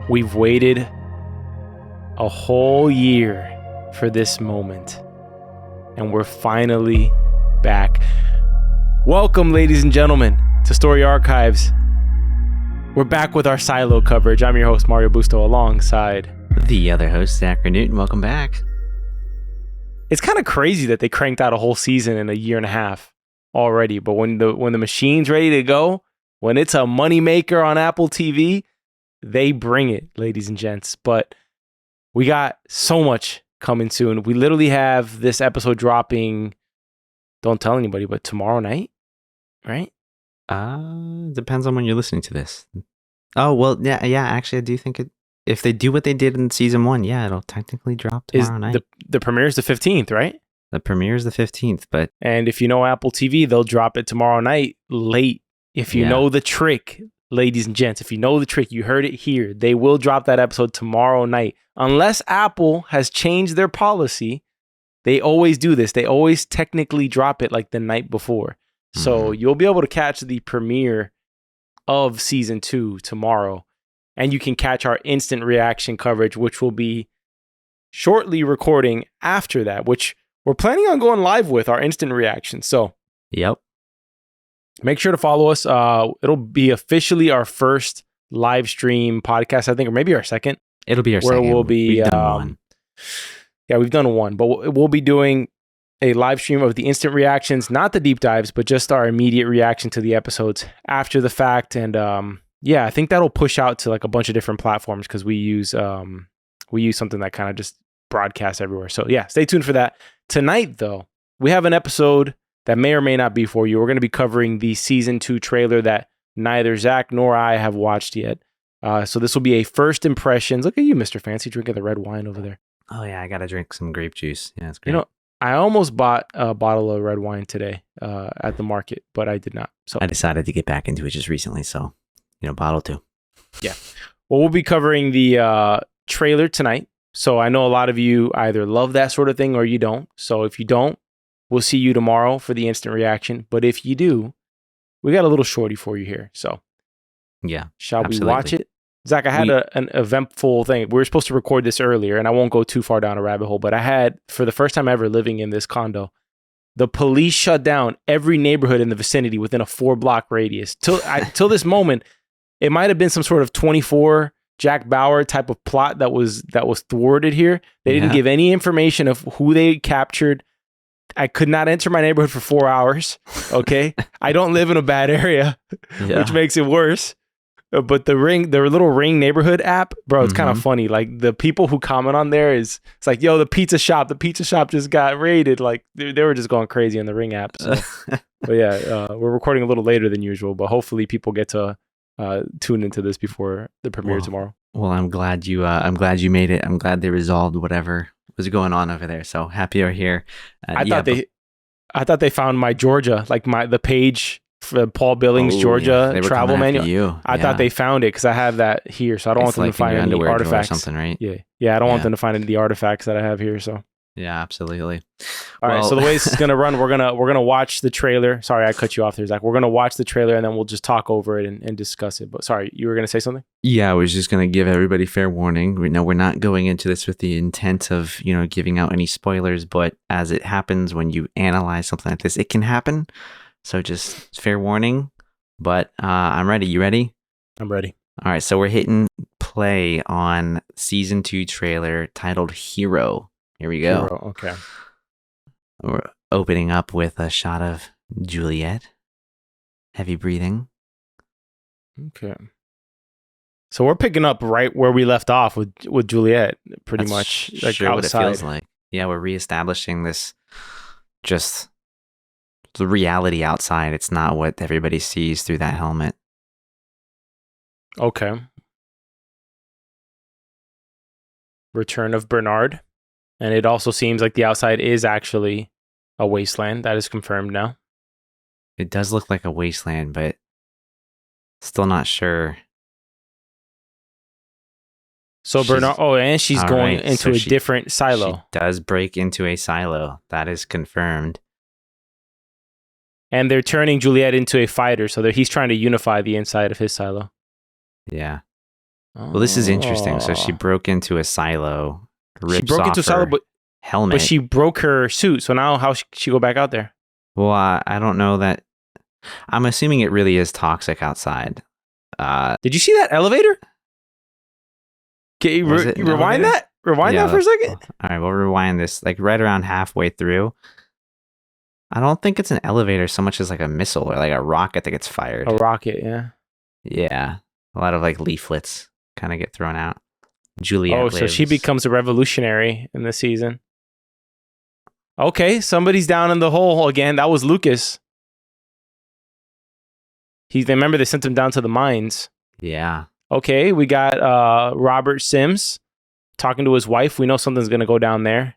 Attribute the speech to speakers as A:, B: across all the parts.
A: We've waited a whole year for this moment, and we're finally back. Welcome, ladies and gentlemen, to Story Archives. We're back with our Silo coverage. I'm your host, Mario Busto, alongside
B: the other host, Zachary Newton. Welcome back.
A: It's kind of crazy that they cranked out a whole season in a year and a half already, but when the machine's ready to go, when it's a moneymaker on Apple TV, they bring it, ladies and gents. But we got so much coming soon. We literally have this episode dropping, don't tell anybody, but tomorrow night, right?
B: Depends on when you're listening to this. Oh, well, yeah. Actually, I do think if they do what they did in season 1, yeah, it'll technically drop tomorrow night.
A: The premiere is the 15th, right?
B: The premiere is the 15th,
A: and if you know Apple TV, they'll drop it tomorrow night late. If you know the trick, ladies and gents, if you know the trick, you heard it here. They will drop that episode tomorrow night. Unless Apple has changed their policy, they always do this. They always technically drop it like the night before. So you'll be able to catch the premiere of season 2 tomorrow. And you can catch our instant reaction coverage, which will be shortly recording after that, which we're planning on going live with our instant reaction. So
B: yep.
A: Make sure to follow us. It'll be officially our first live stream podcast, I think, or maybe our second.
B: It'll be our second.
A: Where we'll be.
B: We've done one.
A: Yeah, we've done one, but we'll be doing a live stream of the instant reactions, not the deep dives, but just our immediate reaction to the episodes after the fact. And I think that'll push out to like a bunch of different platforms because we use something that kind of just broadcasts everywhere. So yeah, stay tuned for that. Tonight, though, we have an episode that may or may not be for you. We're going to be covering the season 2 trailer that neither Zach nor I have watched yet. So this will be a first impressions. Look at you, Mr. Fancy, drinking the red wine over there.
B: Oh yeah, I got to drink some grape juice. Yeah, it's great.
A: You know, I almost bought a bottle of red wine today at the market, but I did not. So
B: I decided to get back into it just recently. So, bottle 2.
A: Yeah. Well, we'll be covering the trailer tonight. So I know a lot of you either love that sort of thing or you don't. So if you don't, we'll see you tomorrow for the instant reaction. But if you do, we got a little shorty for you here. So
B: yeah,
A: shall we watch it? Zach, I had an eventful thing. We were supposed to record this earlier, and I won't go too far down a rabbit hole, but I had, for the first time ever living in this condo, the police shut down every neighborhood in the vicinity within a 4-block radius. Till this moment, it might have been some sort of 24 Jack Bauer type of plot that was thwarted here. They didn't give any information of who they captured. I could not enter my neighborhood for 4 hours. Okay. I don't live in a bad area, which makes it worse. But the little Ring neighborhood app, bro, it's kind of funny. Like the people who comment on there it's like, yo, the pizza shop just got raided. Like they were just going crazy on the Ring app. So. But yeah, we're recording a little later than usual, but hopefully people get to tune into this before the premiere tomorrow.
B: Well, I'm glad you made it. I'm glad they resolved whatever was going on over there. So happy you're here.
A: I thought they found my Georgia, like the page for Paul Billings Georgia travel manual. I thought they found it because I have that here, so I don't want them to find any artifacts.
B: Or something, right?
A: Yeah. I don't want them to find any of the artifacts that I have here. So
B: yeah, absolutely.
A: All right. So the way this is gonna run, we're gonna watch the trailer. Sorry, I cut you off there, Zach. We're gonna watch the trailer and then we'll just talk over it and discuss it. But sorry, you were gonna say something?
B: Yeah, I was just gonna give everybody fair warning. We're not going into this with the intent of giving out any spoilers, but as it happens when you analyze something like this, it can happen. So just fair warning. But I'm ready. You ready?
A: I'm ready.
B: All right. So we're hitting play on season 2 trailer titled Hero. Here we go.
A: Hero, okay.
B: We're opening up with a shot of Juliette. Heavy breathing.
A: Okay. So we're picking up right where we left off with Juliette, pretty much. Like
B: sure
A: outside.
B: What it feels like. Yeah, we're reestablishing this, just the reality outside. It's not what everybody sees through that helmet.
A: Okay. Return of Bernard. And it also seems like the outside is actually a wasteland. That is confirmed now.
B: It does look like a wasteland, but still not sure.
A: So Bernard, and she's going into a different silo.
B: She does break into a silo. That is confirmed.
A: And they're turning Juliette into a fighter, so he's trying to unify the inside of his silo.
B: Yeah. Well, this is interesting. So she
A: Oh.
B: broke into a silo,
A: She
B: rips
A: broke
B: off
A: into a silo,
B: her
A: but
B: helmet.
A: she broke her suit. So now how she go back out there?
B: Well, I don't know that. I'm assuming it really is toxic outside.
A: Did you see that elevator? Can you,
B: Was it
A: you
B: an
A: rewind
B: elevator?
A: that? Rewind
B: Yeah,
A: that for a second.
B: All right, we'll rewind this like right around halfway through. I don't think it's an elevator so much as like a missile or like a rocket that gets fired.
A: A rocket, yeah.
B: Yeah, a lot of like leaflets kind of get thrown out. Juliette
A: Oh, so she
B: lives.
A: becomes a revolutionary in this season. Okay, somebody's down in the hole again. That was Lucas. Remember they sent him down to the mines.
B: Yeah.
A: Okay, we got Robert Sims talking to his wife. We know something's gonna go down there.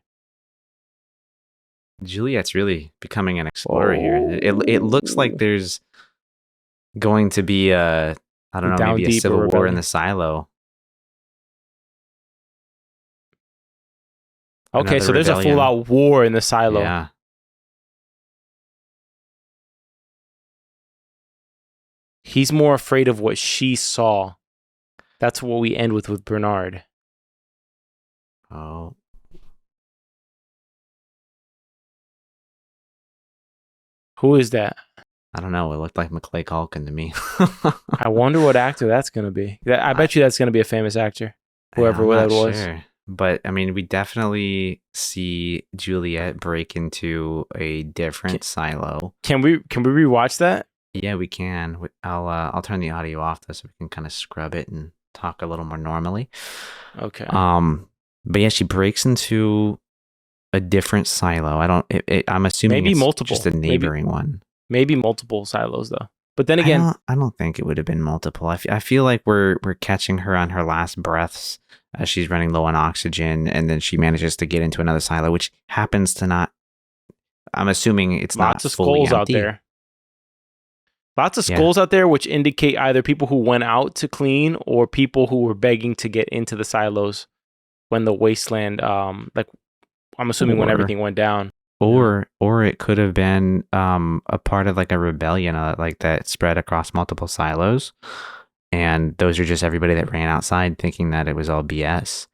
B: Juliette's really becoming an explorer here. It looks like there's going to be I don't know,
A: Down
B: maybe a
A: deep
B: civil war in
A: rebellion.
B: the silo.
A: Okay,
B: Another
A: so there's a
B: rebellion.
A: full-out war in the silo.
B: Yeah.
A: He's more afraid of what she saw. That's what we end with Bernard.
B: Oh.
A: Who is that?
B: I don't know. It looked like Macaulay Culkin to me.
A: I wonder what actor that's going to be. I bet you that's going to be a famous actor, whoever
B: I'm
A: that
B: not
A: was.
B: sure. But I mean, we definitely see Juliette break into a different silo.
A: Can we rewatch that?
B: Yeah, we can. I'll turn the audio off though, so we can kind of scrub it and talk a little more normally.
A: Okay.
B: But yeah, she breaks into a different silo. I'm assuming
A: Maybe
B: it's
A: multiple.
B: just a neighboring one.
A: Maybe multiple silos though. But then again,
B: I don't think it would have been multiple. I feel like we're catching her on her last breaths as she's running low on oxygen, and then she manages to get into another silo, which happens to not. I'm assuming it's
A: lots
B: not
A: of
B: fully
A: skulls out
B: empty.
A: there. Lots of skulls out there, which indicate either people who went out to clean or people who were begging to get into the silos when the wasteland, like I'm assuming when everything went down.
B: Or it could have been a part of like a rebellion like that spread across multiple silos, and those are just everybody that ran outside thinking that it was all BS.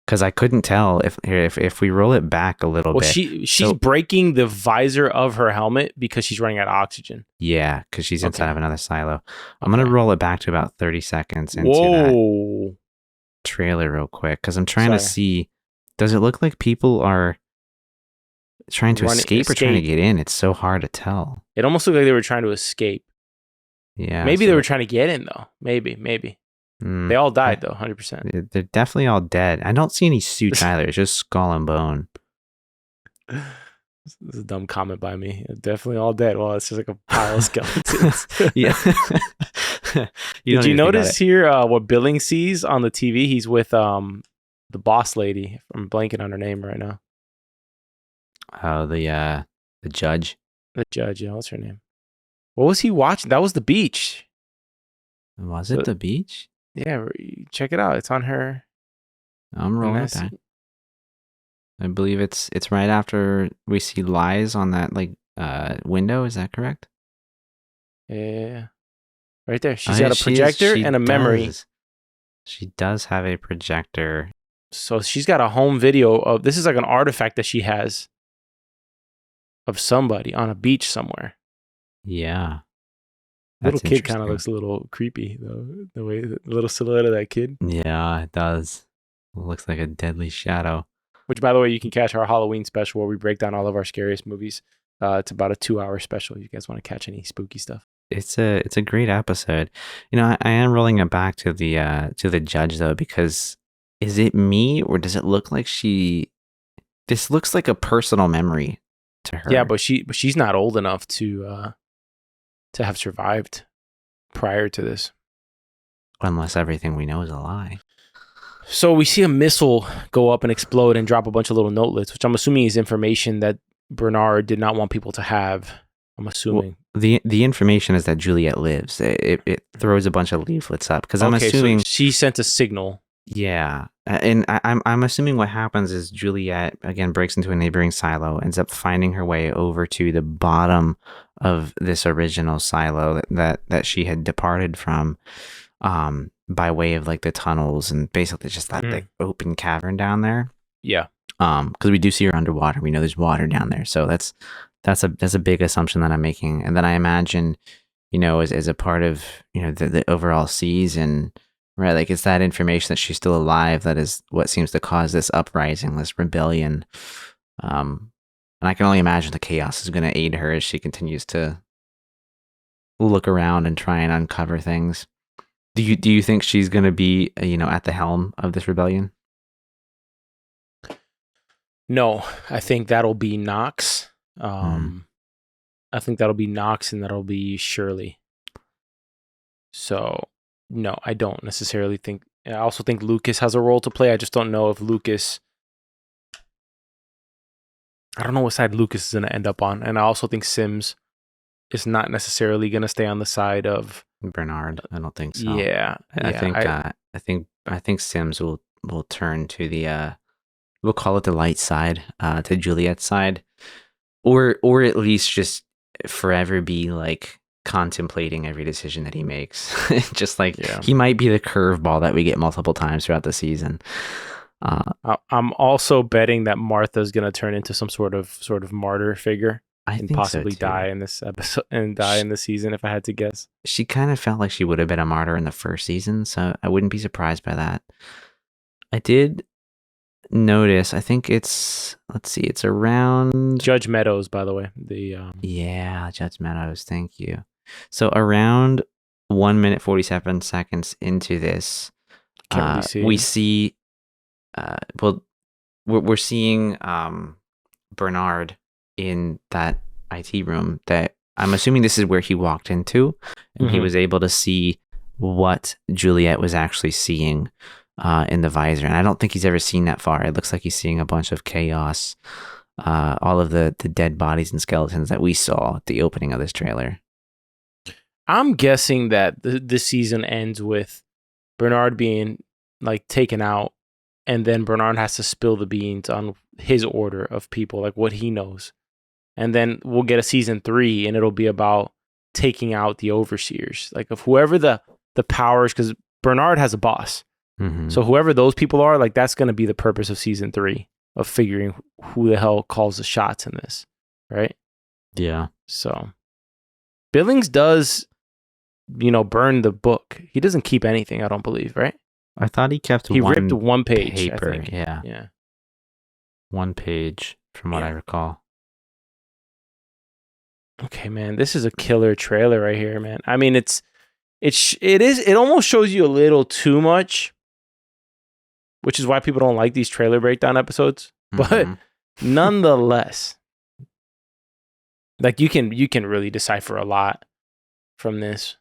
B: Because I couldn't tell if we roll it back a little bit.
A: She's breaking the visor of her helmet because she's running out of oxygen.
B: Yeah, because she's inside of another silo. I'm gonna roll it back to about 30 seconds into that trailer real quick because I'm trying to see. Does it look like people are trying to escape or trying to get in? It's so hard to tell.
A: It almost looked like they were trying to escape.
B: Yeah.
A: Maybe they were trying to get in though. Maybe. They all died though, 100%.
B: They're definitely all dead. I don't see any suits either. It's just skull and bone.
A: This is a dumb comment by me. Definitely all dead. Well, it's just like a pile of skeletons.
B: Yeah.
A: Did you notice here what Billing sees on the TV? He's with the boss lady. I'm blanking on her name right now.
B: Oh, the judge.
A: The judge, yeah, what's her name? What was he watching? That was the beach.
B: Was it the beach?
A: Yeah, check it out. It's on her.
B: I'm rolling it back. I believe it's right after we see Lies on that like window. Is that correct?
A: Yeah, right there. She's got a projector and a memory.
B: She does have a projector.
A: So she's got a home video of this is like an artifact that she has of somebody on a beach somewhere.
B: Yeah.
A: Little kid kind of looks a little creepy though. The way the little silhouette of that kid.
B: Yeah, it does. It looks like a deadly shadow.
A: Which, by the way, you can catch our Halloween special where we break down all of our scariest movies. It's about a 2-hour special. You guys want to catch any spooky stuff?
B: It's a great episode. You know, I am rolling it back to the judge though, because is it me or does it look like this looks like a personal memory to her?
A: Yeah, but she's not old enough to have survived prior to this.
B: Unless everything we know is a lie.
A: So we see a missile go up and explode and drop a bunch of little notelets, which I'm assuming is information that Bernard did not want people to have. I'm assuming.
B: Well, the information is that Juliette lives. It throws a bunch of leaflets up because I'm assuming
A: so she sent a signal.
B: Yeah, and I'm assuming what happens is Juliette again breaks into a neighboring silo, ends up finding her way over to the bottom of this original silo that she had departed from. by way of like the tunnels and basically just that like open cavern down there.
A: Yeah.
B: Because we do see her underwater. We know there's water down there, so that's a big assumption that I'm making. And then I imagine, as a part of the overall season, right? Like it's that information that she's still alive that is what seems to cause this uprising, this rebellion. And I can only imagine the chaos is going to aid her as she continues to look around and try and uncover things. Do you think she's going to be at the helm of this rebellion?
A: No, I think that'll be Knox. I think that'll be Knox and that'll be Shirley. So, no, I don't necessarily think. I also think Lucas has a role to play. I just don't know if Lucas. I don't know what side Lucas is going to end up on. And I also think Sims is not necessarily going to stay on the side of
B: Bernard. I don't think so.
A: Yeah.
B: I think Sims will turn to the we'll call it the light side, to Juliette's side, or at least just forever be like contemplating every decision that he makes. Just like he might be the curveball that we get multiple times throughout the season.
A: I'm also betting that Martha's going to turn into some sort of martyr figure.
B: I
A: and
B: think
A: possibly
B: so too.
A: die in this episode and die in the season, if I had to guess.
B: She kind of felt like she would have been a martyr in the first season, so I wouldn't be surprised by that. I did notice, I think it's around
A: Judge Meadows, by the way.
B: Yeah, Judge Meadows, thank you. So around 1 minute 47 seconds into this, we see we're seeing Bernard in that IT room that I'm assuming this is where he walked into, and he was able to see what Juliette was actually seeing in the visor. And I don't think he's ever seen that far. It looks like he's seeing a bunch of chaos, all of the dead bodies and skeletons that we saw at the opening of this trailer.
A: I'm guessing that this season ends with Bernard being like taken out, and then Bernard has to spill the beans on his order of people, like what he knows. And then we'll get a season 3, and it'll be about taking out the overseers, like of whoever the powers, because Bernard has a boss. So whoever those people are, like that's going to be the purpose of season 3, of figuring who the hell calls the shots in this, right?
B: Yeah.
A: So Billings does, burn the book. He doesn't keep anything, I don't believe, right?
B: I thought he kept
A: ripped one page,
B: paper.
A: I think.
B: Yeah. One page, from what I recall.
A: Okay, man, this is a killer trailer right here, man. I mean, it almost shows you a little too much, which is why people don't like these trailer breakdown episodes. But nonetheless, like you can really decipher a lot from this.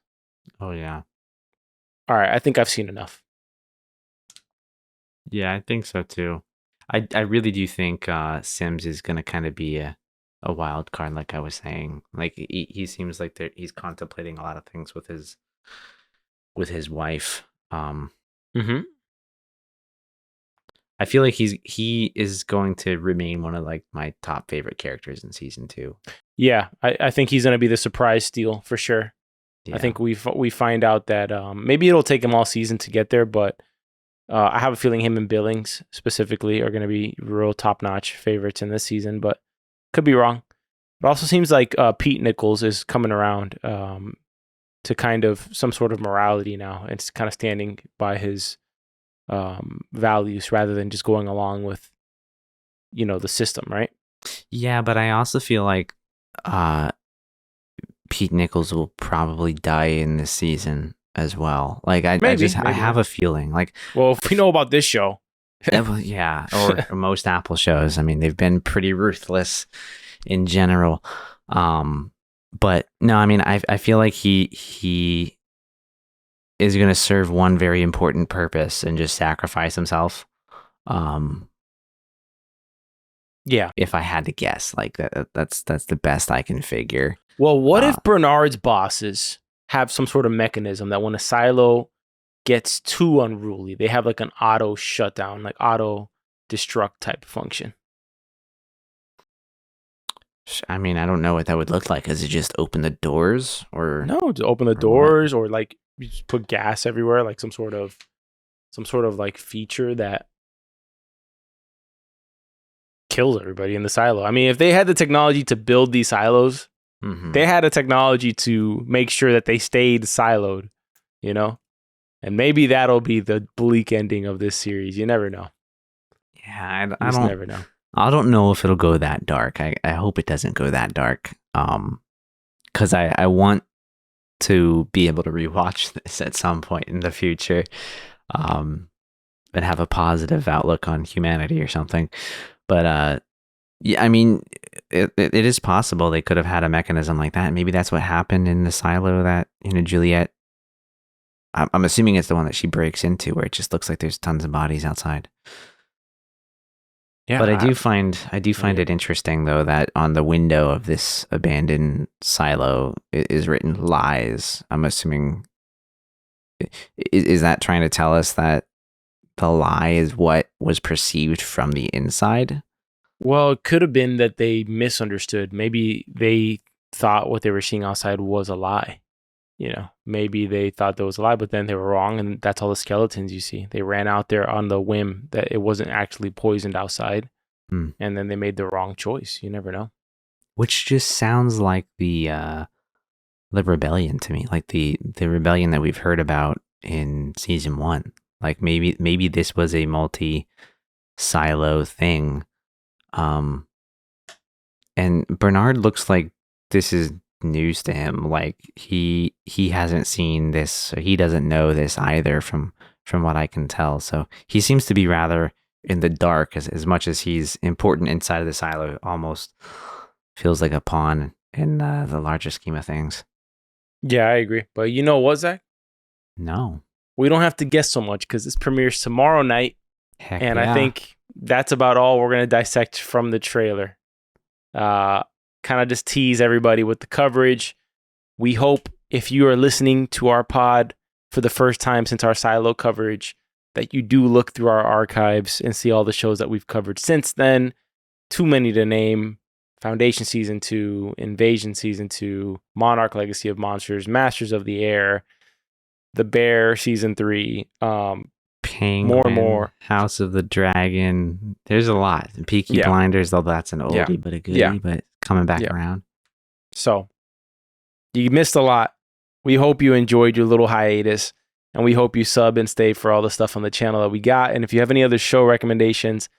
B: Oh yeah.
A: All right, I think I've seen enough.
B: Yeah, I think so too. I really do think Sims is gonna kind of be a wild card, like I was saying. Like he seems like he's contemplating a lot of things with his wife. I feel like he is going to remain one of like my top favorite characters in season 2.
A: Yeah, I think he's gonna be the surprise steal for sure. Yeah. I think we find out that maybe it'll take him all season to get there, but I have a feeling him and Billings specifically are going to be real top-notch favorites in this season, but could be wrong. It also seems like Pete Nichols is coming around to kind of some sort of morality now. It's kind of standing by his values rather than just going along with, the system, right?
B: Yeah, but I also feel like Pete Nichols will probably die in this season as well. Like I have a feeling like,
A: well, if we know about this show,
B: yeah, or most Apple shows, I mean, they've been pretty ruthless in general. But no, I mean, I feel like he is going to serve one very important purpose and just sacrifice himself.
A: Yeah,
B: if I had to guess, like that's the best I can figure.
A: Well, what if Bernard's bosses have some sort of mechanism that when a silo gets too unruly, they have like an auto shutdown, like auto destruct type of function?
B: I mean, I don't know what that would look like. Does it just open the doors, or
A: no? To open the doors, or like you just put gas everywhere, like some sort of like feature that kills everybody in the silo. I mean, if they had the technology to build these silos, they had a technology to make sure that they stayed siloed, you know? And maybe that'll be the bleak ending of this series. You never know.
B: Yeah,
A: I don't never know.
B: I don't know if it'll go that dark. I hope it doesn't go that dark. Because I want to be able to rewatch this at some point in the future, and have a positive outlook on humanity or something. But yeah, I mean, it is possible they could have had a mechanism like that. Maybe that's what happened in the silo that, Juliette. I'm assuming it's the one that she breaks into, where it just looks like there's tons of bodies outside.
A: Yeah,
B: but I do find it interesting though that on the window of this abandoned silo is written lies. I'm assuming is that trying to tell us that the lie is what was perceived from the inside?
A: Well, it could have been that they misunderstood. Maybe they thought what they were seeing outside was a lie. Maybe they thought that was a lie, but then they were wrong, and that's all the skeletons you see. They ran out there on the whim that it wasn't actually poisoned outside, and then they made the wrong choice. You never know.
B: Which just sounds like the rebellion to me, like the rebellion that we've heard about in season 1. Like maybe this was a multi-silo thing, and Bernard looks like this is news to him. Like he hasn't seen this, so he doesn't know this either from what I can tell. So he seems to be rather in the dark, as much as he's important inside of the silo. Almost feels like a pawn in the larger scheme of things.
A: Yeah, I agree. But you know what, Zach?
B: No,
A: we don't have to guess so much because this premieres tomorrow night.
B: Heck
A: and
B: yeah.
A: I think that's about all we're going to dissect from the trailer. Kind of just tease everybody with the coverage. We hope if you are listening to our pod for the first time since our silo coverage, that you do look through our archives and see all the shows that we've covered since then. Too many to name. Foundation Season 2, Invasion Season 2, Monarch Legacy of Monsters, Masters of the Air, The Bear Season 3,
B: Penguin,
A: more and more.
B: House of the Dragon. There's a lot. Peaky Blinders, though that's an oldie but a goodie, but coming back around.
A: So you missed a lot. We hope you enjoyed your little hiatus, and we hope you sub and stay for all the stuff on the channel that we got. And if you have any other show recommendations,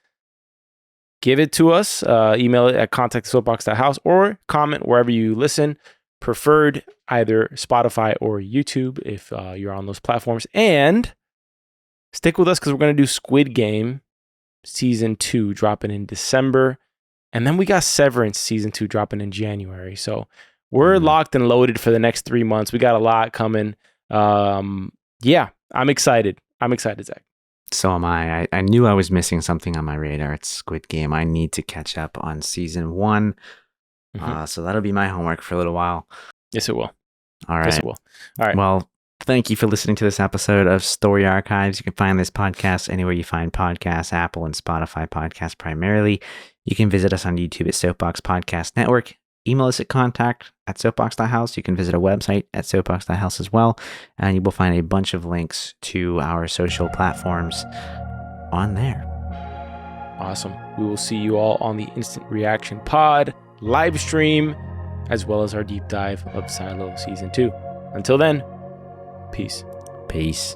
A: give it to us. Email it at contact@soapbox.house or comment wherever you listen. Preferred either Spotify or YouTube if you're on those platforms. And stick with us because we're going to do Squid Game Season 2 dropping in December. And then we got Severance Season 2 dropping in January. So we're locked and loaded for the next 3 months. We got a lot coming. Yeah, I'm excited. Zach.
B: So am I. I knew I was missing something on my radar. It's Squid Game. I need to catch up on Season 1. So that'll be my homework for a little while.
A: Yes, it will.
B: All right.
A: Yes, it will. All right.
B: Well, thank you for listening to this episode of Story Archives. You can find this podcast anywhere you find podcasts, Apple and Spotify podcasts primarily. You can visit us on YouTube at Soapbox Podcast Network. Email us at contact@soapbox.house. You can visit our website at soapbox.house as well. And you will find a bunch of links to our social platforms on there.
A: Awesome. We will see you all on the Instant Reaction Pod live stream, as well as our deep dive of Silo Season 2. Until then, peace.
B: Peace.